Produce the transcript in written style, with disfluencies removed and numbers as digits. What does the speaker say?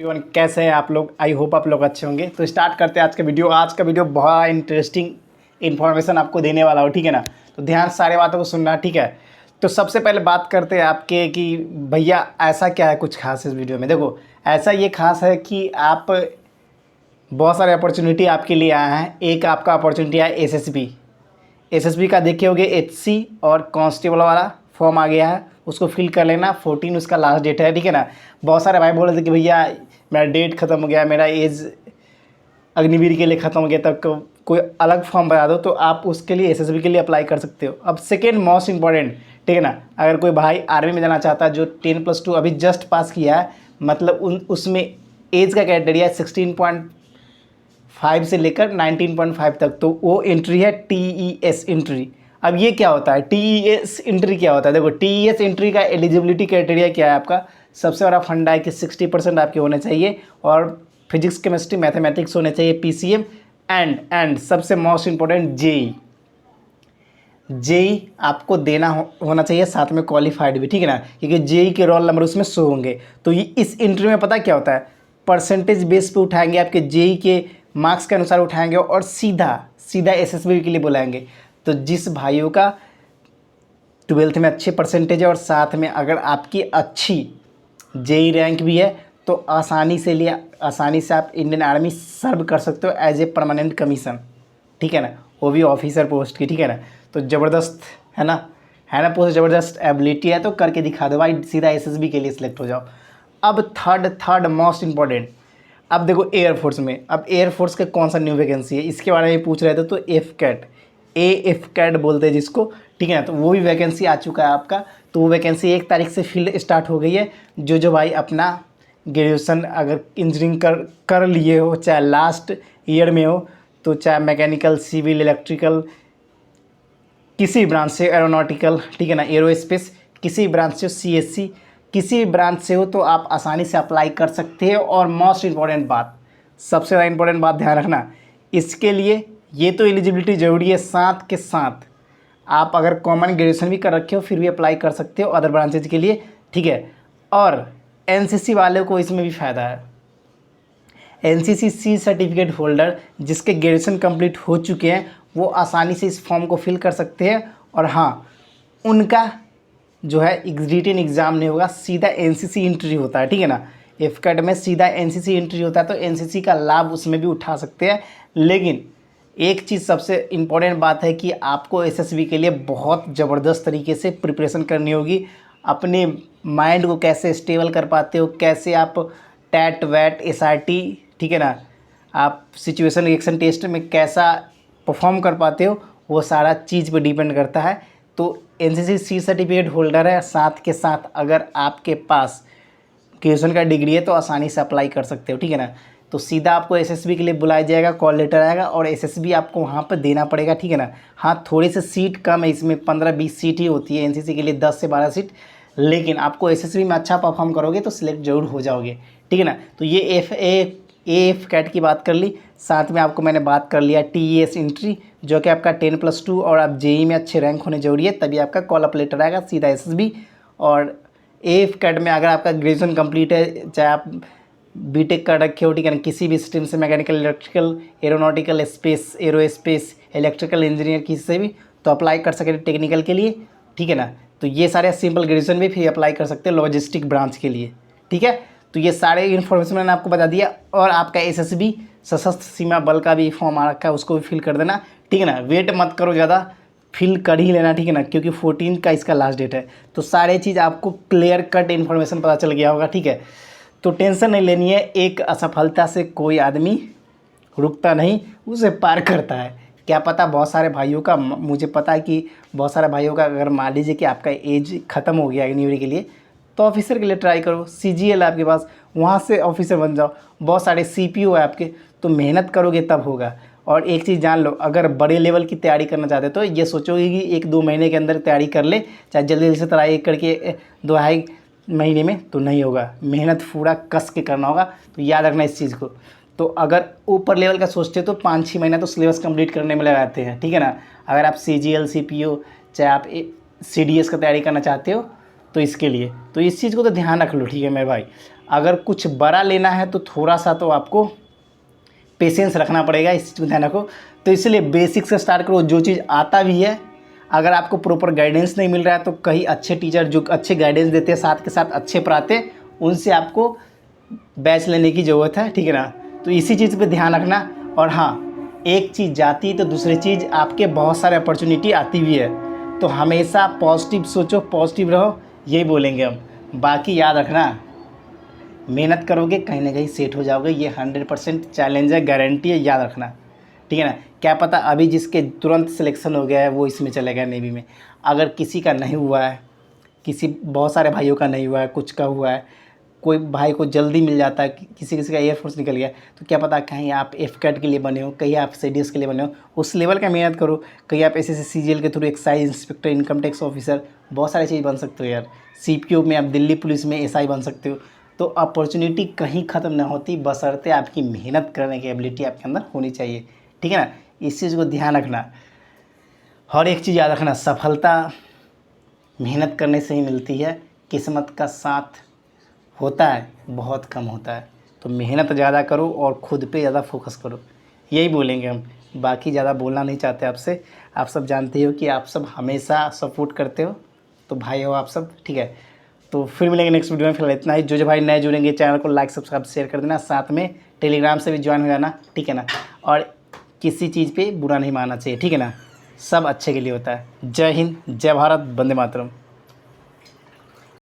Everyone, कैसे हैं आप लोग। आई होप आप लोग अच्छे होंगे। तो स्टार्ट करते हैं आज का वीडियो। आज का वीडियो बहुत इंटरेस्टिंग इन्फॉर्मेशन आपको देने वाला हो, ठीक है ना। तो ध्यान से सारे बातों को सुनना, ठीक है। तो सबसे पहले बात करते हैं आपके कि भैया ऐसा क्या है कुछ खास इस वीडियो में। देखो, ऐसा ये खास है कि आप बहुत सारे अपॉर्चुनिटी आपके लिए आया है। एक आपका अपॉर्चुनिटी है एसएसबी का, देखे होगे एचसी और कांस्टेबल वाला फॉर्म आ गया है, उसको फिल कर लेना। 14 उसका लास्ट डेट है, ठीक है ना। बहुत सारे भाई बोल रहे थे कि भैया मेरा डेट ख़त्म हो गया, मेरा एज अग्निवीर के लिए ख़त्म हो गया, तब कोई अलग फॉर्म बता दो। तो आप उसके लिए एसएसबी के लिए अप्लाई कर सकते हो। अब सेकेंड मोस्ट इंपॉर्टेंट, ठीक है ना, अगर कोई भाई आर्मी में जाना चाहता है जो 10+2 अभी जस्ट पास किया है, मतलब उसमें एज का क्राइटेरिया 16.5 से लेकर 19.5 तक, तो वो एंट्री है टीईएस एंट्री। अब ये क्या होता है टीईएस एंट्री, क्या होता है? देखो, टीईएस एंट्री का एलिजिबिलिटी क्राइटेरिया क्या है आपका। सबसे बड़ा फंडा है कि 60% आपके होने चाहिए और फिजिक्स केमिस्ट्री मैथमेटिक्स होने चाहिए पीसीएम एंड सबसे मोस्ट इंपॉर्टेंट जेई आपको देना होना चाहिए, साथ में क्वालिफाइड भी, ठीक है ना, क्योंकि जेई के रोल नंबर उसमें शो होंगे। तो ये इस इंटरव्यू में पता क्या होता है, परसेंटेज बेस पे उठाएंगे, आपके जेई के मार्क्स के अनुसार उठाएंगे और सीधा एसएसबी के लिए बुलाएंगे। तो जिस भाइयों का 12th में अच्छे परसेंटेज है और साथ में अगर आपकी अच्छी जेई रैंक भी है, तो आसानी से आप इंडियन आर्मी सर्व कर सकते हो एज ए परमानेंट कमीशन, ठीक है ना, वो भी ऑफिसर पोस्ट की, ठीक है ना। तो ज़बरदस्त है ना पोस्ट, ज़बरदस्त एबिलिटी है, तो करके दिखा दो भाई, सीधा एसएसबी के लिए सिलेक्ट हो जाओ। अब थर्ड मोस्ट इंपॉर्टेंट, अब देखो एयरफोर्स में, अब एयरफोर्स का कौन सा न्यू वैकेंसी है इसके बारे में पूछ रहे थे। तो एफ कैट बोलते हैं जिसको, ठीक है ना, तो वो भी वैकेंसी आ चुका है आपका। तो वो वैकेंसी 1 तारीख से फिल स्टार्ट हो गई है। जो भाई अपना ग्रेजुएशन अगर इंजीनियरिंग कर लिए हो, चाहे लास्ट ईयर में हो, तो चाहे मैकेनिकल, सिविल, इलेक्ट्रिकल, किसी ब्रांच से, एरोनॉटिकल, ठीक है ना, एरोस्पेस, किसी ब्रांच से, सीएससी, किसी ब्रांच से हो, तो आप आसानी से अप्लाई कर सकते हैं। और मोस्ट इंपॉर्टेंट बात, सबसे ज़्यादा इंपॉर्टेंट बात ध्यान रखना, इसके लिए ये तो एलिजिबिलिटी ज़रूरी है, साथ के साथ आप अगर कॉमन ग्रेजुएशन भी कर रखे हो फिर भी अप्लाई कर सकते हो अदर ब्रांचेज के लिए, ठीक है। और एनसीसी वाले को इसमें भी फ़ायदा है। एनसीसी सी सर्टिफिकेट होल्डर जिसके ग्रेजुएशन कंप्लीट हो चुके हैं, वो आसानी से इस फॉर्म को फिल कर सकते हैं। और हाँ, उनका जो है रिटन एग्ज़ाम नहीं होगा, सीधा एनसीसी एंट्री होता है, ठीक है ना। एफकेट में सीधा एनसीसी एंट्री होता है, तो एनसीसी का लाभ उसमें भी उठा सकते हैं। लेकिन एक चीज़ सबसे इम्पोर्टेंट बात है कि आपको एसएसबी के लिए बहुत ज़बरदस्त तरीके से प्रिपरेशन करनी होगी। अपने माइंड को कैसे स्टेबल कर पाते हो, कैसे आप टैट वैट एसआरटी, ठीक है ना, आप सिचुएशन रिएक्शन टेस्ट में कैसा परफॉर्म कर पाते हो, वो सारा चीज़ पे डिपेंड करता है। तो एनसीसी सी सर्टिफिकेट होल्डर है, साथ के साथ अगर आपके पास ग्रेजुएशन का डिग्री है तो आसानी से अप्लाई कर सकते हो, ठीक है ना। तो सीधा आपको एसएसबी के लिए बुलाया जाएगा, कॉल लेटर आएगा और एसएसबी आपको वहाँ पर देना पड़ेगा, ठीक है ना। हाँ, थोड़ी सी सीट कम है, इसमें 15-20 सीट ही होती है, एनसीसी के लिए 10 से 12 सीट। लेकिन आपको एसएसबी में अच्छा परफॉर्म करोगे तो सिलेक्ट जरूर हो जाओगे, ठीक है ना। तो ये एफ कैट की बात कर ली, साथ में आपको मैंने बात कर लिया टीईएस एंट्री, जो कि आपका 10+2 और आप जेई में अच्छे रैंक होने जरूरी है, तभी आपका कॉल अप लेटर आएगा सीधा एसएसबी। और एफ कैट में अगर आपका ग्रेजुएशन कंप्लीट है, चाहे आप बीटेक कर रखे हो, ठीक है ना, किसी भी स्ट्रीम से, mechanical, electrical, aeronautical, space, aerospace, electrical engineer, किसी से भी, तो अप्लाई कर सकते टेक्निकल के लिए, ठीक है ना। तो ये सारे सिंपल ग्रेजुएशन भी फिर अप्लाई कर सकते हैं लॉजिस्टिक ब्रांच के लिए, ठीक है। तो ये सारे इन्फॉर्मेशन मैंने आपको बता दिया। और आपका एसएसबी सशस्त्र सीमा बल का भी फॉर्म आ रखा है, उसको भी फिल कर देना, ठीक है ना। वेट मत करो ज़्यादा, फिल कर ही लेना, ठीक है ना, क्योंकि 14 का इसका लास्ट डेट है। तो सारे चीज़ आपको क्लियर कट इन्फॉर्मेशन पता चल गया होगा, ठीक है। तो टेंशन नहीं लेनी है, एक असफलता से कोई आदमी रुकता नहीं, उसे पार करता है। क्या पता बहुत सारे भाइयों का, मुझे पता है कि बहुत सारे भाइयों का अगर मान लीजिए कि आपका एज ख़त्म हो गया अग्निवीर के लिए, तो ऑफिसर के लिए ट्राई करो। सीजीएल आपके पास, वहाँ से ऑफिसर बन जाओ। बहुत सारे सीपीओ है आपके, तो मेहनत करोगे तब होगा। और एक चीज़ जान लो, अगर बड़े लेवल की तैयारी करना चाहते हो तो ये सोचोगे कि 1-2 महीने के अंदर तैयारी कर ले, चाहे जल्दी जल्दी से तैयारी करके 2-2.5 महीने में, तो नहीं होगा। मेहनत पूरा कस के करना होगा, तो याद रखना इस चीज़ को। तो अगर ऊपर लेवल का सोचते हो तो 5-6 महीना तो सिलेबस कंप्लीट करने में लगाते हैं, ठीक है ना। अगर आप सीजीएल, सीपीओ, चाहे आप सीडीएस का तैयारी करना चाहते हो तो इसके लिए तो इस चीज़ को तो ध्यान रख लो, ठीक है मेरे भाई। अगर कुछ बड़ा लेना है तो थोड़ा सा तो आपको पेशेंस रखना पड़ेगा, इस चीज़ को ध्यान रखो। तो इसलिए बेसिक से स्टार्ट करो, जो चीज़ आता भी है। अगर आपको प्रॉपर गाइडेंस नहीं मिल रहा है तो कहीं अच्छे टीचर जो अच्छे गाइडेंस देते हैं, साथ के साथ अच्छे पढ़ाते, उनसे आपको बैच लेने की ज़रूरत है, ठीक है ना। तो इसी चीज़ पे ध्यान रखना। और हाँ, एक चीज़ जाती है तो दूसरी चीज़ आपके बहुत सारे अपॉर्चुनिटी आती भी है। तो हमेशा पॉजिटिव सोचो, पॉजिटिव रहो, यही बोलेंगे हम। बाकी याद रखना, मेहनत करोगे कहीं ना कहीं सेट हो जाओगे, ये 100% चैलेंज है, गारंटी है, याद रखना, ठीक है ना। क्या पता अभी जिसके तुरंत सिलेक्शन हो गया है वो इसमें चले गया नेवी में, अगर किसी का नहीं हुआ है, बहुत सारे भाइयों का नहीं हुआ है, कुछ का हुआ है, कोई भाई को जल्दी मिल जाता है, किसी किसी का एयरफोर्स निकल गया, तो क्या पता कहीं आप एफकैट के लिए बने हो, कहीं आप सीडीएस के लिए बने हो, उस लेवल का मेहनत करो। कहीं आप एसएससी सीजीएल के through excise inspector, income tax officer, बहुत सारी चीज़ बन सकते हो यार। सीपीओ में आप दिल्ली पुलिस में एसआई बन सकते हो। तो अपॉर्चुनिटी कहीं ख़त्म ना होती, बशर्ते आपकी मेहनत करने की एबिलिटी आपके अंदर होनी चाहिए, ठीक है ना। इस चीज़ को ध्यान रखना। हर एक चीज़ याद रखना, सफलता मेहनत करने से ही मिलती है, किस्मत का साथ होता है, बहुत कम होता है। तो मेहनत ज़्यादा करो और ख़ुद पे ज़्यादा फोकस करो, यही बोलेंगे हम। बाकी ज़्यादा बोलना नहीं चाहते आपसे। आप सब जानते हो कि आप सब हमेशा सपोर्ट करते हो, तो भाई हो आप सब, ठीक है। तो फिर मिलेंगे नेक्स्ट वीडियो में। फिलहाल इतना ही। जो भाई नए जुड़ेंगे चैनल को लाइक सब्सक्राइब शेयर कर देना, साथ में टेलीग्राम से भी ज्वाइन हो जाना, ठीक है ना। और किसी चीज़ पे बुरा नहीं मानना चाहिए, ठीक है ना। सब अच्छे के लिए होता है। जय हिंद, जय भारत, वंदे मातरम।